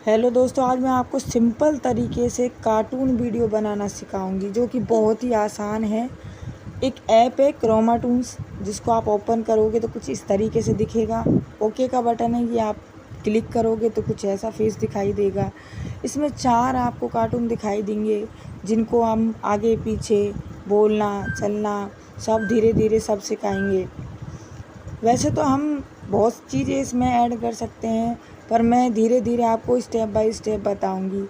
Hello दोस्तों, आज मैं आपको सिंपल तरीके से कार्टून वीडियो बनाना सिखाऊंगी जो कि बहुत ही आसान है। एक ऐप है क्रोमाटून्स, जिसको आप ओपन करोगे तो कुछ इस तरीके से दिखेगा। ओके का बटन है, ये आप क्लिक करोगे तो कुछ ऐसा फेस दिखाई देगा। इसमें 4 आपको कार्टून दिखाई देंगे जिनको हम आगे पीछे बोलना चलना सब धीरे धीरे सब सिखाएंगे। वैसे तो हम बहुत चीज़ें इसमें ऐड कर सकते हैं, पर मैं धीरे धीरे आपको स्टेप बाय स्टेप बताऊंगी।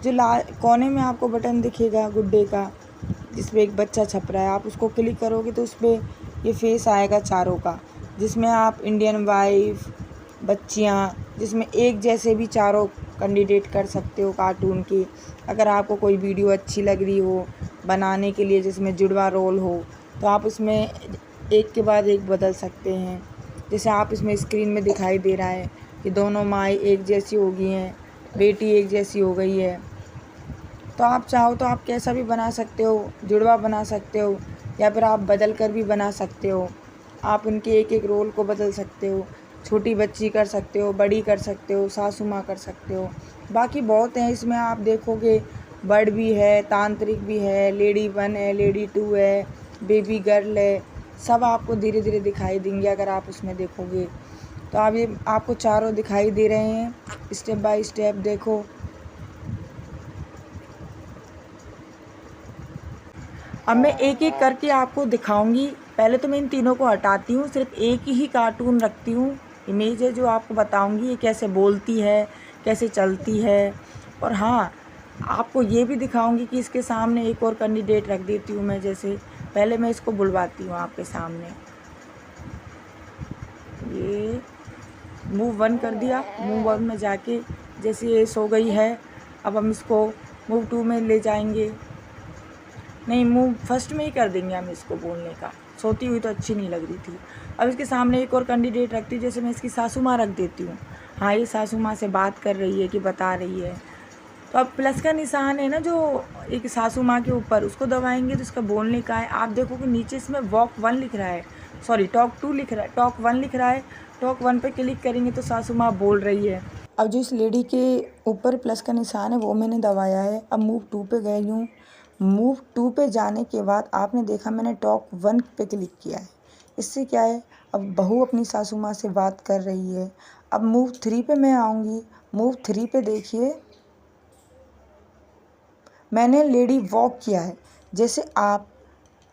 जो कोने में आपको बटन दिखेगा गुड्डे का, जिसमें एक बच्चा छप रहा है, आप उसको क्लिक करोगे तो उस पर ये फेस आएगा चारों का, जिसमें आप इंडियन वाइफ, बच्चियाँ, जिसमें एक जैसे भी चारों कैंडिडेट कर सकते हो कार्टून के। अगर आपको कोई वीडियो अच्छी लग रही हो बनाने के लिए जिसमें जुड़वा रोल हो, तो आप उसमें एक के बाद एक बदल सकते हैं। जैसे आप इसमें स्क्रीन में दिखाई दे रहा है कि दोनों माँ एक जैसी हो गई हैं, बेटी एक जैसी हो गई है। तो आप चाहो तो आप कैसा भी बना सकते हो, जुड़वा बना सकते हो, या फिर आप बदल कर भी बना सकते हो। आप उनके एक एक रोल को बदल सकते हो। छोटी बच्ची कर सकते हो, बड़ी कर सकते हो, सासू माँ कर सकते हो। बाकी बहुत हैं इसमें, आप देखोगे बर्ड भी है, तांत्रिक भी है, लेडी 1 है, लेडी 2 है, बेबी गर्ल है। सब आपको धीरे धीरे दिखाई देंगे अगर आप उसमें देखोगे। तो आप ये आपको चारों दिखाई दे रहे हैं, स्टेप बाय स्टेप देखो। अब मैं एक एक करके आपको दिखाऊंगी। पहले तो मैं इन तीनों को हटाती हूँ, सिर्फ एक ही कार्टून रखती हूँ। इमेज है जो आपको बताऊंगी ये कैसे बोलती है, कैसे चलती है। और हाँ, आपको ये भी दिखाऊंगी कि इसके सामने एक और कैंडिडेट रख देती हूँ मैं। जैसे पहले मैं इसको बुलवाती हूँ आपके सामने। ये मूव 1 कर दिया, मूव 1 में जाके जैसे ये सो गई है, अब हम इसको मूव 2 में ले जाएंगे। नहीं, मूव फर्स्ट में ही कर देंगे हम इसको बोलने का। सोती हुई तो अच्छी नहीं लग रही थी। अब इसके सामने एक और कैंडिडेट रखती हूँ, जैसे मैं इसकी सासू माँ रख देती हूँ। हाँ, ये सासू माँ से बात कर रही है कि बता रही है। तो अब प्लस का निशान है ना जो एक सासू माँ के ऊपर, उसको दबाएंगे तो इसका बोलने का है। आप देखोगे नीचे इसमें वॉक 1 लिख रहा है, सॉरी टॉक 2 लिख रहा है, टॉक 1 लिख रहा है। टॉक 1 पे क्लिक करेंगे तो सासू माँ बोल रही है। अब जो इस लेडी के ऊपर प्लस का निशान है वो मैंने दबाया है। अब मूव 2 पे गई हूँ। मूव 2 पे जाने के बाद आपने देखा मैंने टॉक 1 पे क्लिक किया है। इससे क्या है, अब बहू अपनी सासू माँ से बात कर रही है। अब मूव 3 पे मैं आऊँगी। मूव 3 पे देखिए, मैंने लेडी वॉक किया है। जैसे आप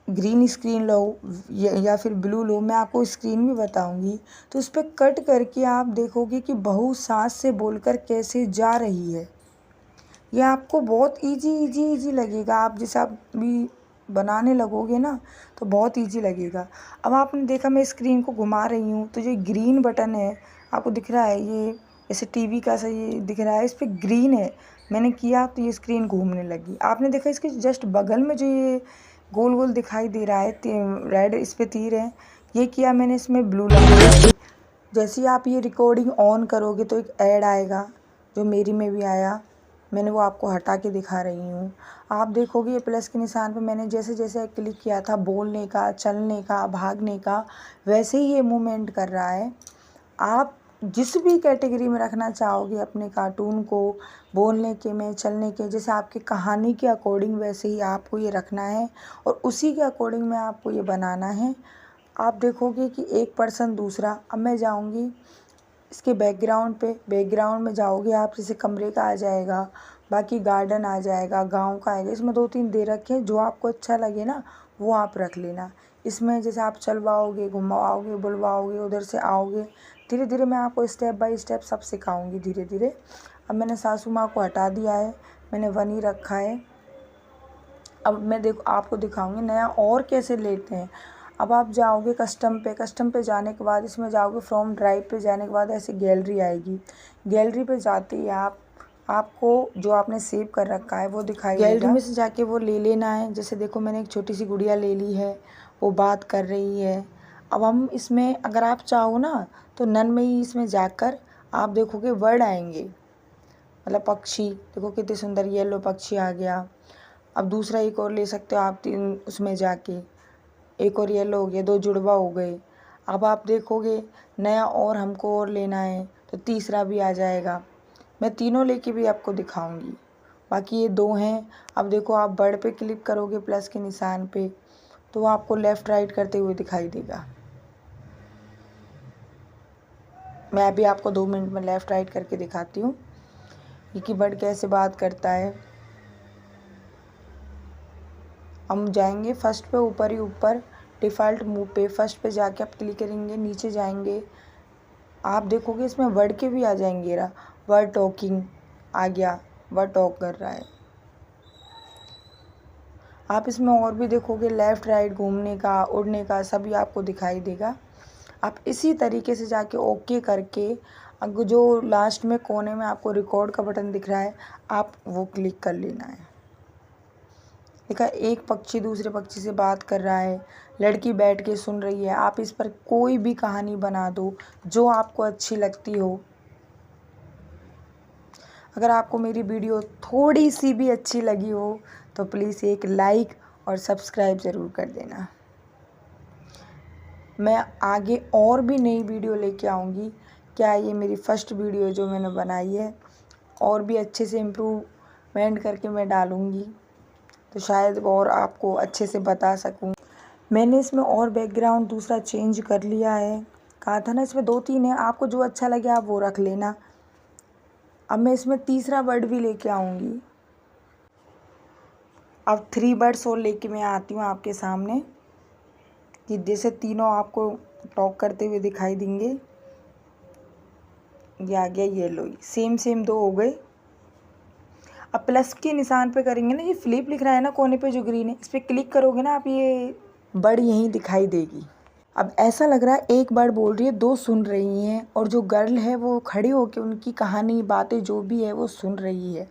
ग्रीन स्क्रीन लो या फिर ब्लू लो, मैं आपको स्क्रीन भी बताऊंगी। तो उस पर कट करके आप देखोगे कि बहू सास से बोलकर कैसे जा रही है। ये आपको बहुत इजी लगेगा। आप जैसे आप भी बनाने लगोगे ना तो बहुत इजी लगेगा। अब आपने देखा मैं स्क्रीन को घुमा रही हूँ तो जो ग्रीन बटन है आपको दिख रहा है, ये जैसे टीवी का सा ये दिख रहा है, इस पर ग्रीन है। मैंने किया तो ये स्क्रीन घूमने लगी। आपने देखा इसके जस्ट बगल में जो ये गोल गोल दिखाई दे रहा है रेड, इस पर तीर है, ये किया मैंने, इसमें ब्लू लगा। जैसे ही आप ये रिकॉर्डिंग ऑन करोगे तो एक ऐड आएगा, जो मेरी में भी आया। मैंने वो आपको हटा के दिखा रही हूँ। आप देखोगे ये प्लस के निशान पे मैंने जैसे जैसे क्लिक किया था बोलने का, चलने का, भागने का, वैसे ही ये मूवमेंट कर रहा है। आप जिस भी कैटेगरी में रखना चाहोगे अपने कार्टून को, बोलने के में, चलने के, जैसे आपकी कहानी के अकॉर्डिंग वैसे ही आपको ये रखना है और उसी के अकॉर्डिंग में आपको ये बनाना है। आप देखोगे कि एक पर्सन दूसरा। अब मैं जाऊँगी इसके बैकग्राउंड में जाओगे आप, जैसे कमरे का आ जाएगा, बाकी गार्डन आ जाएगा, गांव का आएगा। इसमें 2-3 दे रखे हैं, जो आपको अच्छा लगे ना वो आप रख लेना। इसमें जैसे आप चलवाओगे, घुमाओगे, बुलवाओगे, उधर से आओगे, धीरे धीरे मैं आपको स्टेप बाय स्टेप सब सिखाऊंगी धीरे धीरे। अब मैंने सासू माँ को हटा दिया है, मैंने 1 ही रखा है। अब मैं आपको दिखाऊंगी नया और कैसे लेते हैं। अब आप जाओगे कस्टम पे जाने के बाद इसमें जाओगे, फ्रॉम ड्राइव पे जाने के बाद ऐसे गैलरी आएगी। गैलरी पे जाते ही आपको जो आपने सेव कर रखा है वो दिखाई देगा। गैलरी में से जाके वो ले लेना है। जैसे देखो मैंने एक छोटी सी गुड़िया ले ली है, वो बात कर रही है। अब हम इसमें अगर आप चाहो ना तो नन में ही इसमें जाकर आप देखोगे वर्ड आएंगे, मतलब पक्षी। देखो कितने सुंदर येलो पक्षी आ गया। अब दूसरा एक और ले सकते हो आप, उसमें जाके एक और येलो हो गया, 2 जुड़वा हो गए। अब आप देखोगे नया और हमको और लेना है तो तीसरा भी आ जाएगा। मैं तीनों लेके भी आपको दिखाऊंगी। बाकी ये 2 हैं। अब देखो आप बर्ड पे क्लिक करोगे प्लस के निशान पे तो वो आपको लेफ़्ट राइट करते हुए दिखाई देगा। मैं अभी आपको 2 मिनट में लेफ़्ट राइट करके दिखाती हूँ कि बर्ड कैसे बात करता है। हम जाएंगे फर्स्ट पे, ऊपर ही ऊपर डिफ़ॉल्ट मूव पे फर्स्ट पे जाके आप क्लिक करेंगे, नीचे जाएंगे, आप देखोगे इसमें वर्ड के भी आ जाएंगे। वर्ड टॉकिंग आ गया, वर्ड टॉक कर रहा है। आप इसमें और भी देखोगे लेफ़्ट राइट घूमने का, उड़ने का, सभी आपको दिखाई देगा। आप इसी तरीके से जाके ओके करके अब जो लास्ट में कोने में आपको रिकॉर्ड का बटन दिख रहा है आप वो क्लिक कर लेना है। देखा, एक पक्षी दूसरे पक्षी से बात कर रहा है, लड़की बैठ के सुन रही है। आप इस पर कोई भी कहानी बना दो जो आपको अच्छी लगती हो। अगर आपको मेरी वीडियो थोड़ी सी भी अच्छी लगी हो तो प्लीज़ एक लाइक और सब्सक्राइब ज़रूर कर देना। मैं आगे और भी नई वीडियो लेके आऊँगी। क्या ये मेरी फर्स्ट वीडियो जो मैंने बनाई है, और भी अच्छे से इम्प्रूवमेंट करके मैं डालूँगी तो शायद और आपको अच्छे से बता सकूँ। मैंने इसमें और बैकग्राउंड दूसरा चेंज कर लिया है। कहा था ना इसमें 2-3 है, आपको जो अच्छा लगे आप वो रख लेना। अब मैं इसमें तीसरा वर्ड भी लेके आऊँगी। अब 3 वर्ड्स और लेके मैं आती हूँ आपके सामने कि जैसे तीनों आपको टॉक करते हुए दिखाई देंगे। ये आ गया येलो, सेम 2 हो गए। अब प्लस के निशान पे करेंगे ना, ये फ्लिप लिख रहा है ना कोने पे जो ग्रीन है, इस पर क्लिक करोगे ना आप, ये बर्ड यहीं दिखाई देगी। अब ऐसा लग रहा है एक बर्ड बोल रही है, 2 सुन रही हैं और जो गर्ल है वो खड़ी होकर उनकी कहानी बातें जो भी है वो सुन रही है।